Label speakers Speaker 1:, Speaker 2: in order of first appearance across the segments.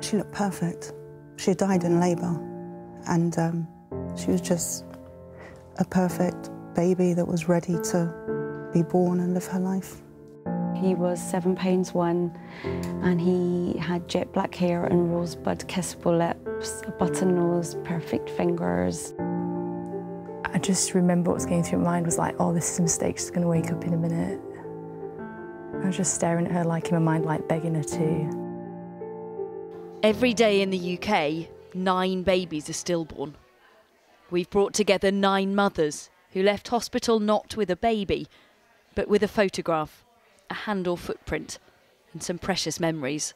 Speaker 1: She looked perfect. She had died in labour, and she was just a perfect baby that was ready to be born and live her life.
Speaker 2: He was 7 pounds 1, and he had jet black hair and rosebud kissable lips, a button nose, perfect fingers.
Speaker 3: I just remember what was going through my mind was like, oh, this is a mistake, she's going to wake up in a minute. I was just staring at her, like, in my mind, like, begging her to.
Speaker 4: Every day in the UK, 9 babies are stillborn. We've brought together 9 mothers who left hospital not with a baby, but with a photograph, a hand or footprint, and some precious memories.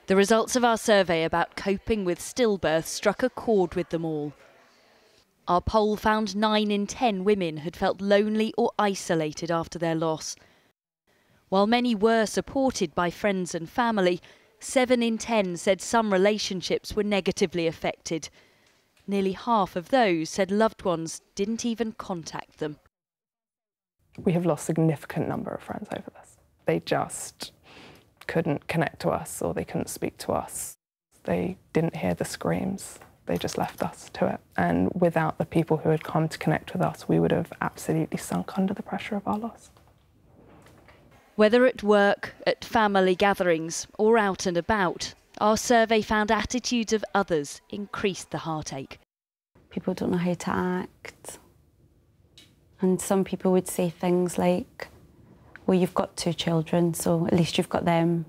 Speaker 4: The results of our survey about coping with stillbirth struck a chord with them all. Our poll found 9 in 10 women had felt lonely or isolated after their loss. While many were supported by friends and family, 7 in 10 said some relationships were negatively affected. Nearly half of those said loved ones didn't even contact them.
Speaker 3: We have lost a significant number of friends over this. They just couldn't connect to us, or they couldn't speak to us. They didn't hear the screams. They just left us to it. And without the people who had come to connect with us, we would have absolutely sunk under the pressure of our loss.
Speaker 4: Whether at work, at family gatherings, or out and about, our survey found attitudes of others increased the heartache.
Speaker 2: People don't know how to act. And some people would say things like, well, you've got 2 children, so at least you've got them.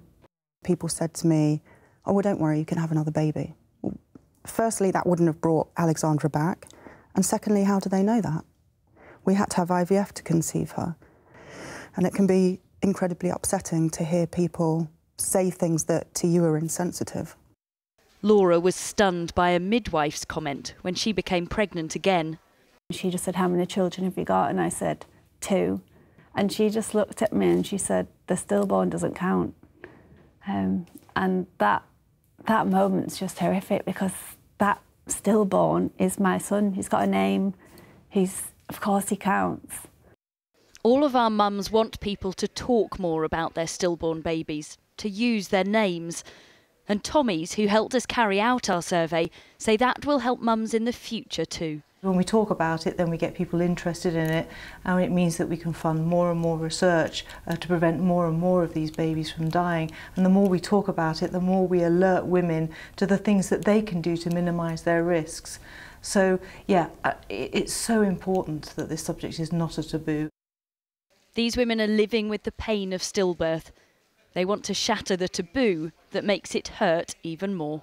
Speaker 1: People said to me, oh, well, don't worry, you can have another baby. Well, firstly, that wouldn't have brought Alexandra back. And secondly, how do they know that? We had to have IVF to conceive her. And it can be incredibly upsetting to hear people say things that to you are insensitive.
Speaker 4: Laura was stunned by a midwife's comment when she became pregnant again.
Speaker 5: She just said, how many children have you got? And I said, 2. And she just looked at me and she said, the stillborn doesn't count. And that moment's just horrific, because that stillborn is my son. He's got a name. Of course he counts.
Speaker 4: All of our mums want people to talk more about their stillborn babies, to use their names. And Tommy's, who helped us carry out our survey, say that will help mums in the future too.
Speaker 6: When we talk about it, then we get people interested in it, and it means that we can fund more and more research to prevent more and more of these babies from dying. And the more we talk about it, the more we alert women to the things that they can do to minimise their risks. So, yeah, it's so important that this subject is not a taboo.
Speaker 4: These women are living with the pain of stillbirth. They want to shatter the taboo that makes it hurt even more.